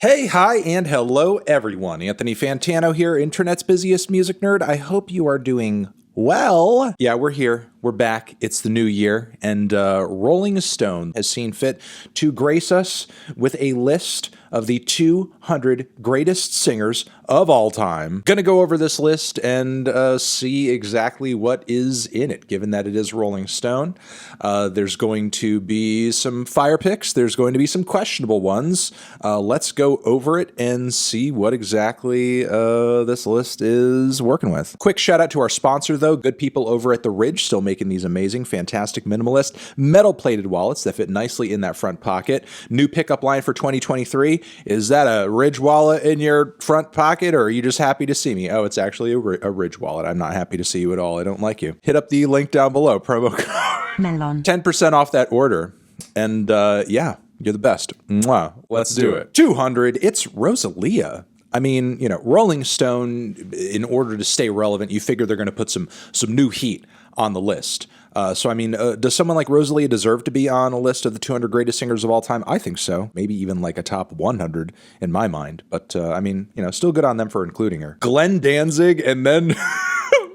Hey, hi, and hello, everyone. Anthony Fantano here, internet's busiest music nerd. I hope you are doing well. Yeah, we're here. We're back. It's the new year, and Rolling Stone has seen fit to grace us with a list of the 200 greatest singers of all time. Gonna go over this list and see exactly what is in it, given that it is Rolling Stone. There's going to be some fire picks. There's going to be some questionable ones. Let's go over it and see what exactly this list is working with. Quick shout out to our sponsor, though, good people over at The Ridge, still making these amazing, fantastic minimalist metal-plated wallets that fit nicely in that front pocket. New pickup line for 2023. Is that a Ridge wallet in your front pocket, or are you just happy to see me? Oh, it's actually a Ridge wallet. I'm not happy to see you at all. I don't like you. Hit up the link down below. Promo code melon. 10% off that order. And yeah, you're the best. Mwah. Let's do it. 200. It's Rosalia. I mean, Rolling Stone, in order to stay relevant, you figure they're going to put some new heat on the list. So, I mean, does someone like Rosalia deserve to be on a list of the 200 greatest singers of all time? I think so. Maybe even like a top 100 in my mind. But, I mean, still good on them for including her. Glenn Danzig and then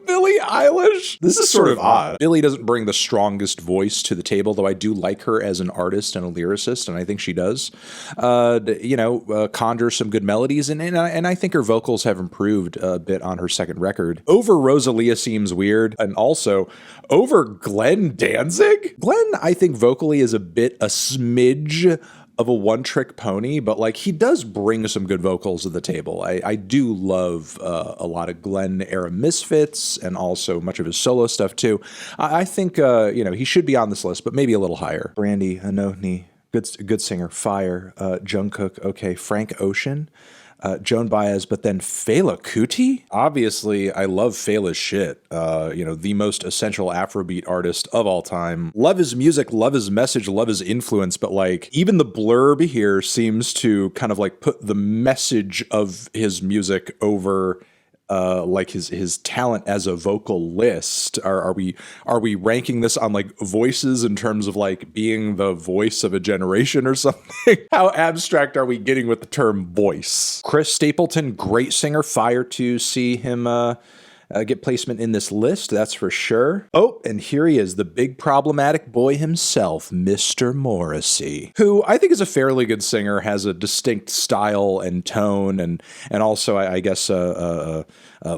Billie Eilish. This is sort of odd. Billie doesn't bring the strongest voice to the table, though I do like her as an artist and a lyricist, and I think she does. Conjure some good melodies, and I think her vocals have improved a bit on her second record. Over Rosalia seems weird, and also over Glenn Danzig? Glenn, I think vocally is a smidge of a one-trick pony, but like he does bring some good vocals to the table. I do love a lot of Glenn era Misfits and also much of his solo stuff too. I think he should be on this list, but maybe a little higher. Brandy Anokni, good singer. Fire, Jungkook, okay. Frank Ocean, Joan Baez, but then Fela Kuti? Obviously, I love Fela's shit. The most essential Afrobeat artist of all time. Love his music, love his message, love his influence, but like even the blurb here seems to kind of like put the message of his music over like his talent as a vocalist. Are we ranking this on like voices in terms of like being the voice of a generation or something? How abstract are we getting with the term voice? Chris Stapleton, great singer. Fire to see him get placement in this list, that's for sure. Oh, and here he is, the big problematic boy himself, Mr. Morrissey, who I think is a fairly good singer, has a distinct style and tone, and also, I guess, a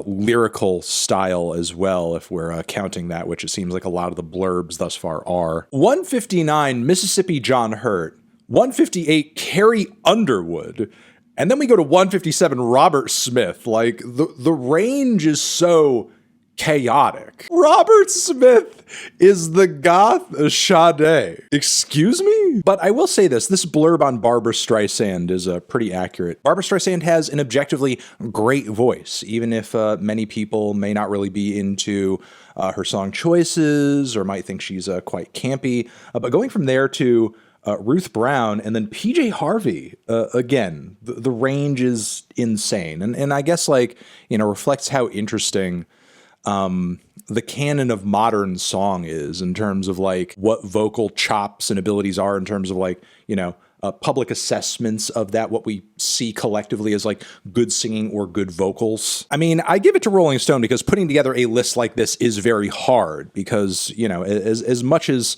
lyrical style as well, if we're counting that, which it seems like a lot of the blurbs thus far are. 159, Mississippi John Hurt. 158, Carrie Underwood. And then we go to 157, Robert Smith. Like, the range is so chaotic. Robert Smith is the goth Sade. Excuse me? But I will say this blurb on Barbra Streisand is pretty accurate. Barbra Streisand has an objectively great voice, even if many people may not really be into her song choices or might think she's quite campy. But going from there to Ruth Brown, and then PJ Harvey. Again, the range is insane. And I guess, reflects how interesting the canon of modern song is in terms of, what vocal chops and abilities are in terms of, public assessments of that, what we see collectively as good singing or good vocals. I mean, I give it to Rolling Stone because putting together a list like this is very hard because, as much as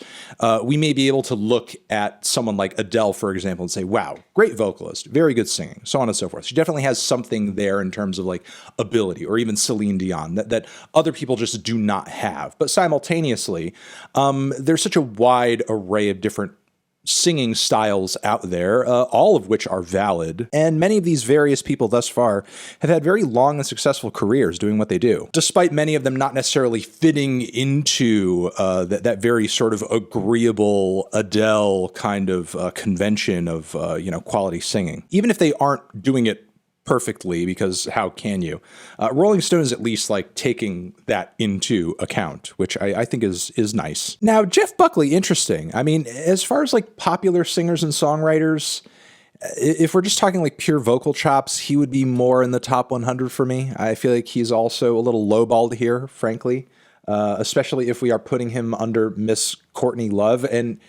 we may be able to look at someone like Adele, for example, and say, wow, great vocalist, very good singing, so on and so forth. She definitely has something there in terms of ability, or even Celine Dion that other people just do not have. But simultaneously, there's such a wide array of different singing styles out there, all of which are valid. And many of these various people thus far have had very long and successful careers doing what they do, despite many of them not necessarily fitting into that very sort of agreeable Adele kind of convention of, quality singing. Even if they aren't doing it perfectly, because how can you? Rolling Stone is at least taking that into account, which I think is nice. Now, Jeff Buckley, interesting. I mean, as far as popular singers and songwriters, if we're just talking pure vocal chops, he would be more in the top 100 for me. I feel like he's also a little lowballed here, frankly. Especially if we are putting him under Miss Courtney Love and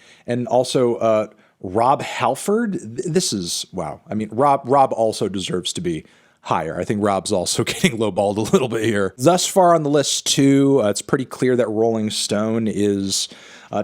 also Rob Halford. This is, wow. I mean, Rob also deserves to be higher. I think Rob's also getting lowballed a little bit here. Thus far on the list too, it's pretty clear that Rolling Stone is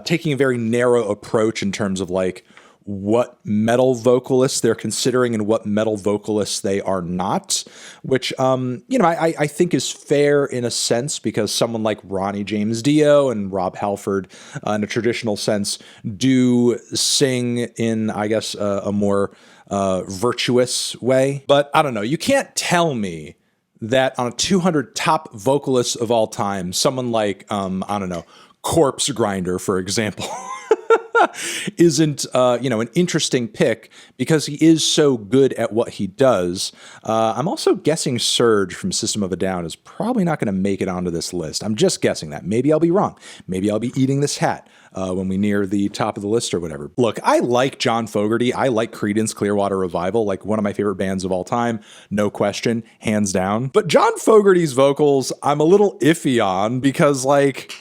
taking a very narrow approach in terms of like what metal vocalists they're considering and what metal vocalists they are not, which, I think is fair in a sense, because someone like Ronnie James Dio and Rob Halford, in a traditional sense, do sing in, I guess, a more virtuous way. But I don't know, you can't tell me that on a 200 top vocalists of all time, someone like, Corpse Grinder, for example, isn't, an interesting pick because he is so good at what he does. I'm also guessing Surge from System of a Down is probably not going to make it onto this list. I'm just guessing that. Maybe I'll be wrong. Maybe I'll be eating this hat when we near the top of the list or whatever. Look, I like John Fogerty. I like Creedence Clearwater Revival, like one of my favorite bands of all time. No question, hands down. But John Fogerty's vocals, I'm a little iffy on because, like,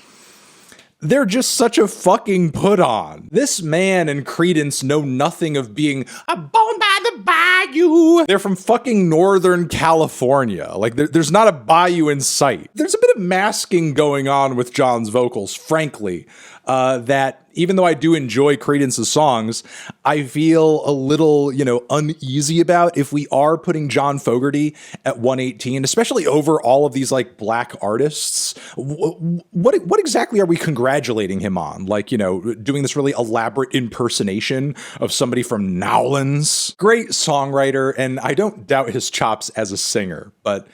they're just such a fucking put on. This man and Creedence know nothing of being a bone by the bayou. They're from fucking Northern California. Like, there's not a bayou in sight. There's a bit of masking going on with John's vocals, frankly, that even though I do enjoy Creedence's songs, I feel a little, uneasy about if we are putting John Fogerty at 118, especially over all of these like black artists. What exactly are we congratulating him on? Like, doing this really elaborate impersonation of somebody from Nowlands. Great songwriter, and I don't doubt his chops as a singer, but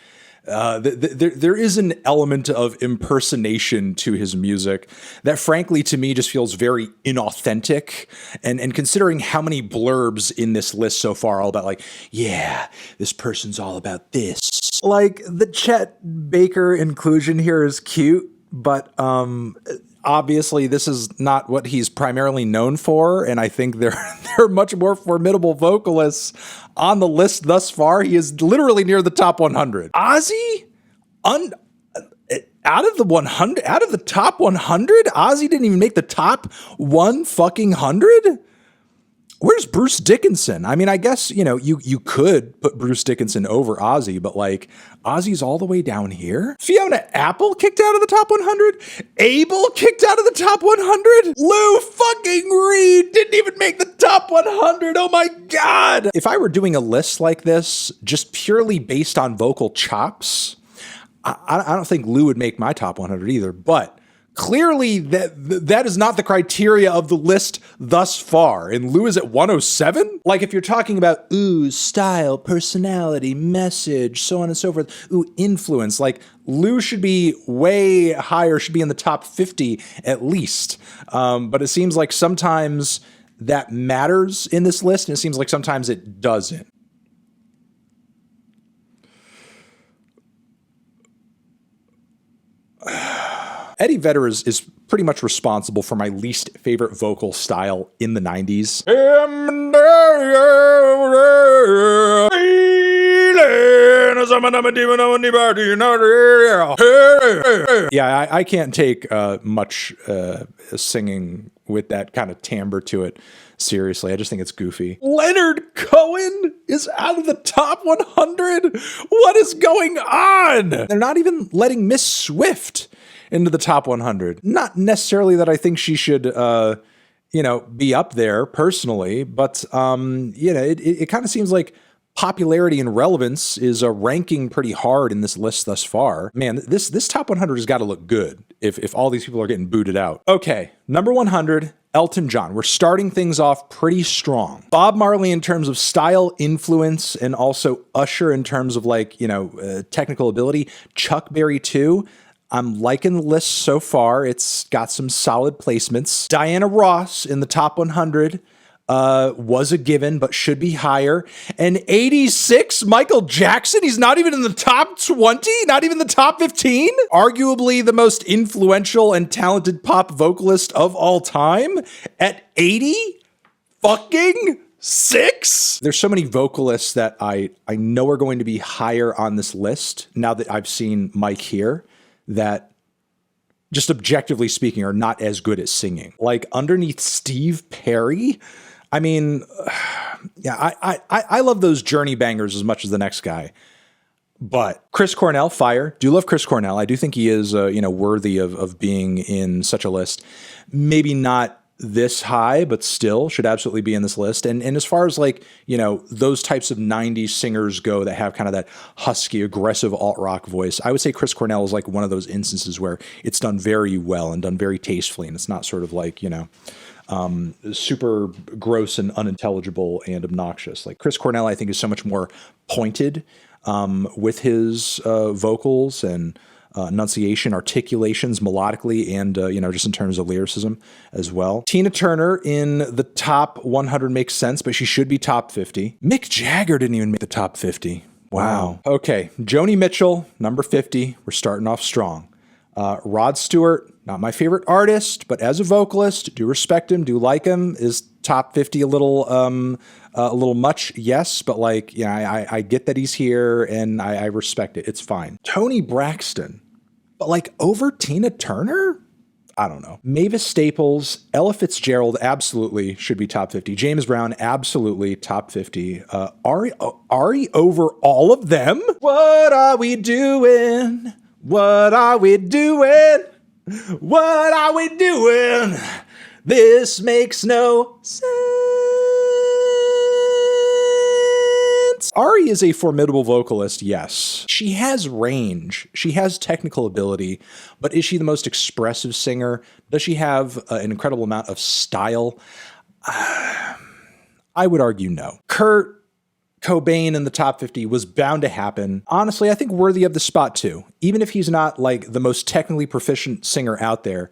there is an element of impersonation to his music that frankly to me just feels very inauthentic, and considering how many blurbs in this list so far all about like, yeah, this person's all about this. Like, the Chet Baker inclusion here is cute, but obviously this is not what he's primarily known for, and I think there are much more formidable vocalists on the list thus far. He is literally near the top 100. Ozzy? Out of the top 100? Ozzy didn't even make the top 100? Where's Bruce Dickinson? I mean, I guess, you could put Bruce Dickinson over Ozzy, but like, Ozzy's all the way down here. Fiona Apple kicked out of the top 100. Abel kicked out of the top 100. Lou fucking Reed didn't even make the top 100. Oh my God. If I were doing a list like this, just purely based on vocal chops, I don't think Lou would make my top 100 either, but clearly that is not the criteria of the list thus far. And Lou is at 107? Like, if you're talking about, style, personality, message, so on and so forth, influence, like, Lou should be way higher, should be in the top 50 at least. But it seems like sometimes that matters in this list, and it seems like sometimes it doesn't. Eddie Vedder is pretty much responsible for my least favorite vocal style in the 90s. Yeah, I can't take much singing with that kind of timbre to it seriously. I just think it's goofy. Leonard Cohen is out of the top 100? What is going on? They're not even letting Miss Swift into the top 100. Not necessarily that I think she should, be up there personally, but, it kind of seems like popularity and relevance is ranking pretty hard in this list thus far. Man, this top 100 has got to look good if all these people are getting booted out. Okay, number 100, Elton John. We're starting things off pretty strong. Bob Marley in terms of style, influence, and also Usher in terms of technical ability. Chuck Berry too. I'm liking the list so far. It's got some solid placements. Diana Ross in the top 100 was a given, but should be higher. And 86, Michael Jackson. He's not even in the top 20, not even the top 15. Arguably the most influential and talented pop vocalist of all time at 80 fucking 6. There's so many vocalists that I know are going to be higher on this list now that I've seen Mike here, that just objectively speaking are not as good at singing. Like, underneath Steve Perry, I mean, yeah, I love those journey bangers as much as the next guy. But Chris Cornell, fire. Do love Chris Cornell. I do think he is, worthy of being in such a list. Maybe not this high, but still should absolutely be in this list. And as far as like, those types of 90s singers go that have kind of that husky, aggressive alt rock voice, I would say Chris Cornell is like one of those instances where it's done very well and done very tastefully. And it's not sort of like, super gross and unintelligible and obnoxious. Like Chris Cornell, I think, is so much more pointed with his vocals and enunciation, articulations melodically, and just in terms of lyricism as well. Tina Turner in the top 100 makes sense, but she should be top 50. Mick Jagger didn't even make the top 50. Wow. Okay, Joni Mitchell, number 50. We're starting off strong. Rod Stewart, not my favorite artist, but as a vocalist, do respect him, do like him. Is top 50 a little much? Yes, but like, I get that he's here and I respect it. It's fine. Toni Braxton, but like over Tina Turner? I don't know. Mavis Staples, Ella Fitzgerald, absolutely should be top 50. James Brown, absolutely top 50. Ari over all of them? What are we doing? What are we doing? What are we doing? This makes no sense. Ari is a formidable vocalist, yes. She has range. She has technical ability, but is she the most expressive singer? Does she have an incredible amount of style? I would argue no. Kurt Cobain in the top 50 was bound to happen. Honestly, I think worthy of the spot too. Even if he's not like the most technically proficient singer out there,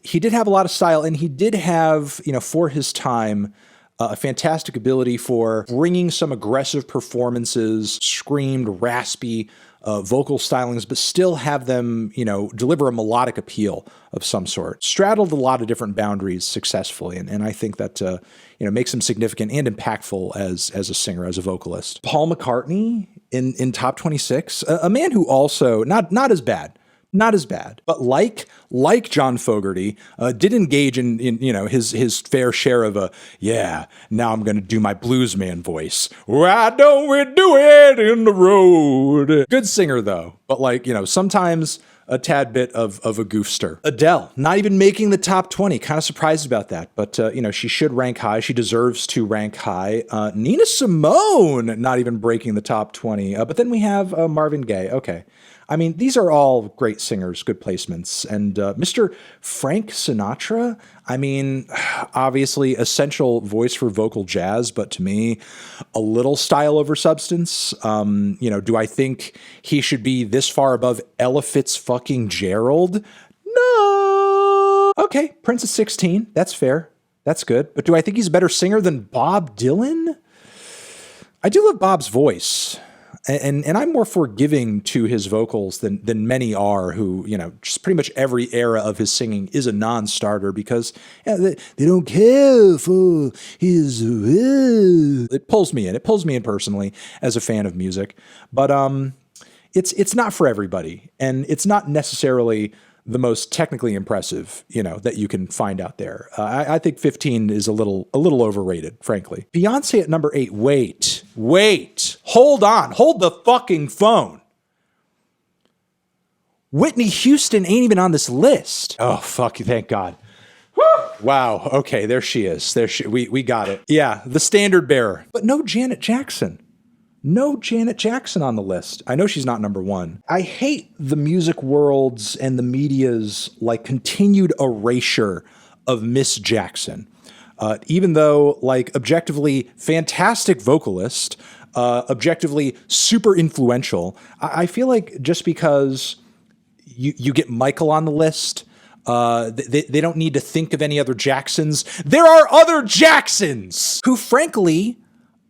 he did have a lot of style, and he did have, for his time, a fantastic ability for bringing some aggressive performances, screamed, raspy vocal stylings, but still have them, deliver a melodic appeal of some sort. Straddled a lot of different boundaries successfully, and I think that makes him significant and impactful as a singer, as a vocalist. Paul McCartney in top 26, a man who also not as bad. Not as bad, but like John Fogerty, did engage in his fair share of now I'm going to do my bluesman voice. Why don't we do it in the road? Good singer though, but sometimes a tad bit of a goofster. Adele, not even making the top 20. Kind of surprised about that, but she should rank high. She deserves to rank high. Nina Simone, not even breaking the top 20. But then we have Marvin Gaye. Okay. I mean, these are all great singers, good placements. And Mr. Frank Sinatra, I mean, obviously essential voice for vocal jazz, but to me, a little style over substance. Do I think he should be this far above Ella Fitzgerald? No. Okay, Prince of 16, that's fair. That's good. But do I think he's a better singer than Bob Dylan? I do love Bob's voice. And I'm more forgiving to his vocals than many are who, just pretty much every era of his singing is a non-starter because they don't care for his will. It pulls me in. It pulls me in personally as a fan of music. But it's not for everybody. And it's not necessarily the most technically impressive, that you can find out there. I think 15 is a little overrated, frankly. Beyonce at number 8. Wait. Hold on. Hold the fucking phone. Whitney Houston ain't even on this list. Oh, fuck you. Thank God. Woo! Wow. Okay. There she is. We got it. Yeah. The standard bearer. But no Janet Jackson. No Janet Jackson on the list. I know she's not number 1. I hate the music world's and the media's continued erasure of Miss Jackson. Even though objectively fantastic vocalist, objectively super influential, I feel like just because you get Michael on the list, they don't need to think of any other Jacksons. There are other Jacksons who frankly,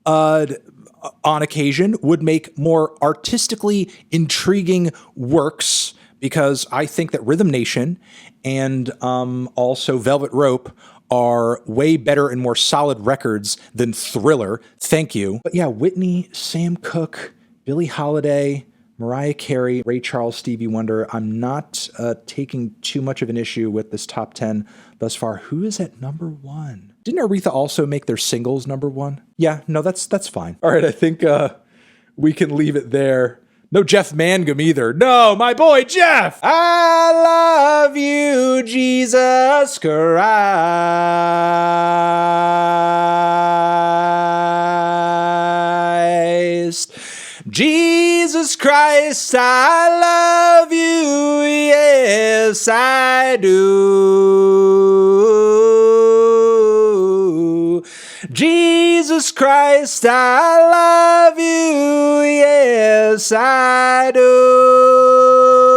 on occasion, would make more artistically intriguing works, because I think that Rhythm Nation and also Velvet Rope are way better and more solid records than Thriller. Thank you. But yeah, Whitney, Sam Cooke, Billie Holiday, Mariah Carey, Ray Charles, Stevie Wonder. I'm not taking too much of an issue with this top 10 thus far. Who is at number 1? Didn't Aretha also make their singles #1? Yeah, no, that's fine. All right, I think we can leave it there. No Jeff Mangum either. No, my boy Jeff. I love you, Jesus Christ. Jesus Christ, I love you. Yes, I do. Jesus Christ, I love you. Yes, I do.